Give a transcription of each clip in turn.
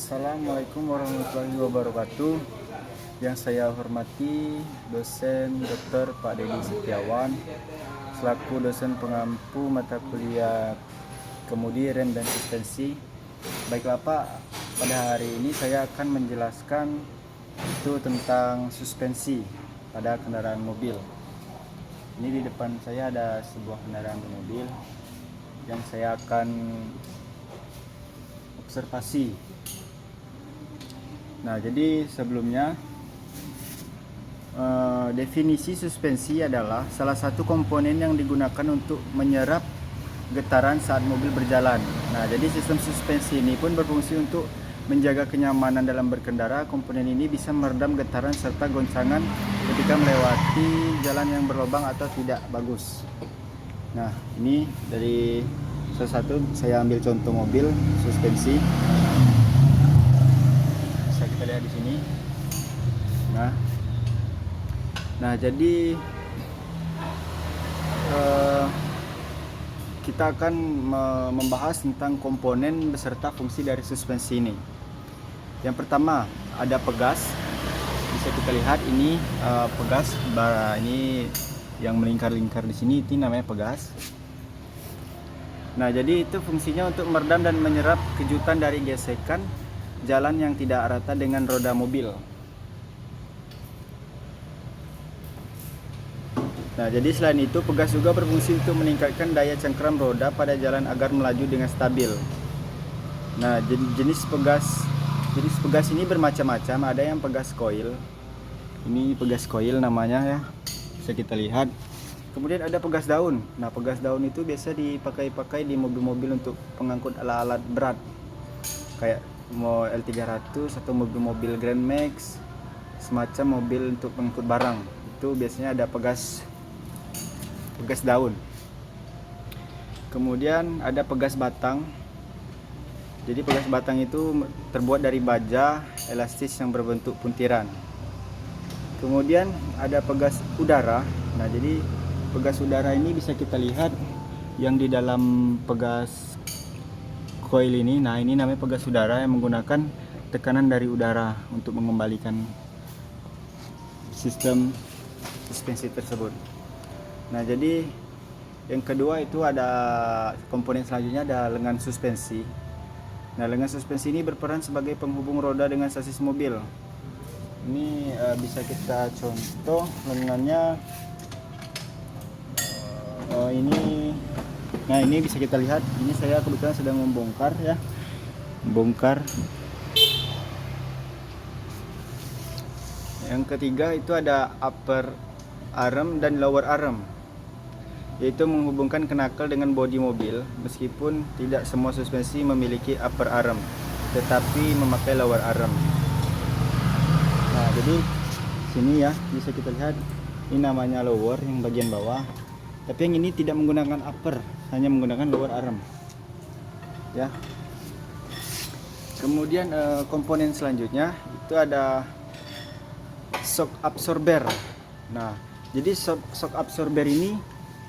Assalamualaikum warahmatullahi wabarakatuh. Yang saya hormati dosen Dr. Pak Dedi Setiawan selaku dosen pengampu mata kuliah kemudi rem dan suspensi. Baiklah Pak, pada hari ini saya akan menjelaskan itu tentang suspensi pada kendaraan mobil. Ini di depan saya ada sebuah kendaraan mobil yang saya akan observasi. Nah, jadi sebelumnya definisi suspensi adalah salah satu komponen yang digunakan untuk menyerap getaran saat mobil berjalan. Nah, jadi sistem suspensi ini pun berfungsi untuk menjaga kenyamanan dalam berkendara. Komponen ini bisa meredam getaran serta goncangan ketika melewati jalan yang berlubang atau tidak bagus. Nah, ini dari salah satu, saya ambil contoh mobil suspensi. Bisa kita lihat di sini. Nah, jadi kita akan membahas tentang komponen beserta fungsi dari suspensi ini. Yang pertama ada pegas. Bisa kita lihat ini pegas. Ini yang melingkar-lingkar di sini itu namanya pegas. Nah, jadi itu fungsinya untuk meredam dan menyerap kejutan dari gesekan jalan yang tidak rata dengan roda mobil. Nah, jadi selain itu pegas juga berfungsi untuk meningkatkan daya cengkram roda pada jalan agar melaju dengan stabil. Nah, jenis pegas ini bermacam-macam. Ada yang pegas coil. Ini pegas coil namanya ya. Bisa kita lihat. Kemudian ada pegas daun. Nah, pegas daun itu biasa dipakai di mobil-mobil untuk pengangkut alat-alat berat. Kayak mau L300 atau mobil-mobil Grand Max, semacam mobil untuk pengangkut barang. Itu biasanya ada pegas daun. Kemudian ada pegas batang. Jadi pegas batang itu terbuat dari baja elastis yang berbentuk puntiran. Kemudian ada pegas udara. Nah, jadi pegas udara ini bisa kita lihat yang di dalam pegas coil ini. Nah, ini namanya pegas udara yang menggunakan tekanan dari udara untuk mengembalikan sistem suspensi tersebut. Nah, jadi yang kedua itu ada komponen selanjutnya, ada lengan suspensi. Nah, lengan suspensi ini berperan sebagai penghubung roda dengan sasis mobil. Ini bisa kita contoh lengannya. Ini bisa kita lihat. Ini saya kebetulan sedang membongkar ya. Bongkar. Yang ketiga itu ada upper arm dan lower arm, yaitu menghubungkan knuckle dengan bodi mobil. Meskipun tidak semua suspensi memiliki upper arm, tetapi memakai lower arm. Nah, jadi sini ya bisa kita lihat ini namanya lower yang bagian bawah, tapi yang ini tidak menggunakan upper, hanya menggunakan lower arm ya. Kemudian komponen selanjutnya itu ada shock absorber. Nah, jadi shock absorber ini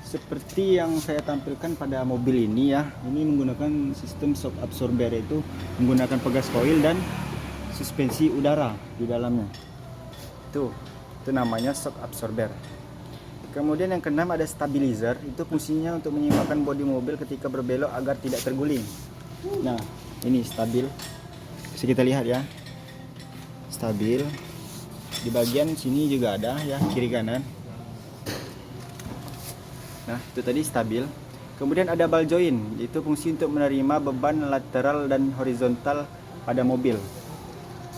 seperti yang saya tampilkan pada mobil ini ya. Ini menggunakan sistem shock absorber, yaitu menggunakan pegas coil dan suspensi udara di dalamnya. Itu namanya shock absorber. Kemudian yang keenam ada stabilizer. Itu fungsinya untuk menyeimbangkan bodi mobil ketika berbelok agar tidak terguling. Nah, ini stabil. Bisa kita lihat ya. Stabil. Di bagian sini juga ada ya, kiri kanan. Nah, itu tadi stabil. Kemudian ada ball joint, itu fungsi untuk menerima beban lateral dan horizontal pada mobil.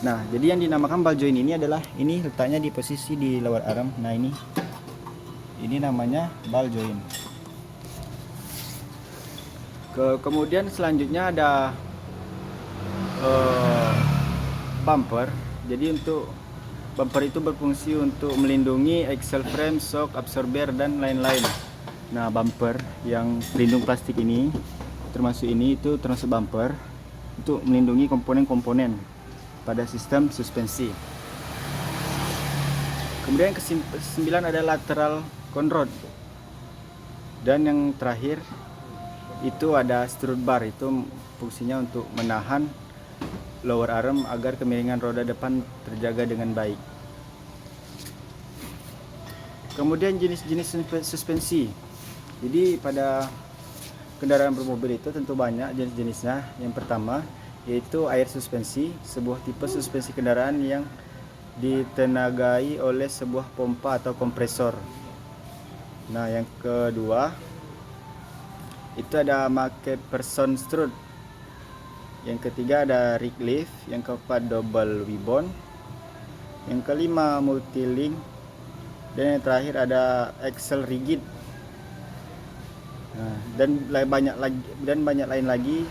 Nah, jadi yang dinamakan ball joint ini adalah, ini letaknya di posisi di lower arm. Nah, ini namanya ball joint. Kemudian selanjutnya ada bumper. Jadi untuk bumper itu berfungsi untuk melindungi axle frame, shock absorber dan lain-lain. Nah, bumper yang pelindung plastik ini, termasuk ini, itu termasuk bumper untuk melindungi komponen-komponen pada sistem suspensi. Kemudian ke-9 ada lateral conrod. Dan yang terakhir itu ada strut bar, itu fungsinya untuk menahan lower arm agar kemiringan roda depan terjaga dengan baik. Kemudian jenis-jenis suspensi. Jadi pada kendaraan bermobil itu tentu banyak jenis-jenisnya. Yang pertama yaitu air suspensi, sebuah tipe suspensi kendaraan yang ditenagai oleh sebuah pompa atau kompresor. Nah, yang kedua itu ada McPherson strut. Yang ketiga ada Rick lift. Yang keempat double wishbone. Yang kelima multilink. Dan yang terakhir ada axle rigid. Nah, dan banyak lain lagi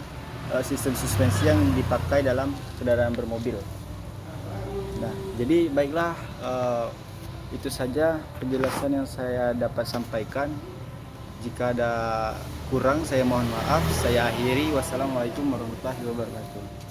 sistem suspensi yang dipakai dalam kendaraan bermobil. Nah, jadi baiklah, itu saja penjelasan yang saya dapat sampaikan. Jika ada kurang saya mohon maaf. Saya akhiri. Wassalamualaikum warahmatullahi wabarakatuh.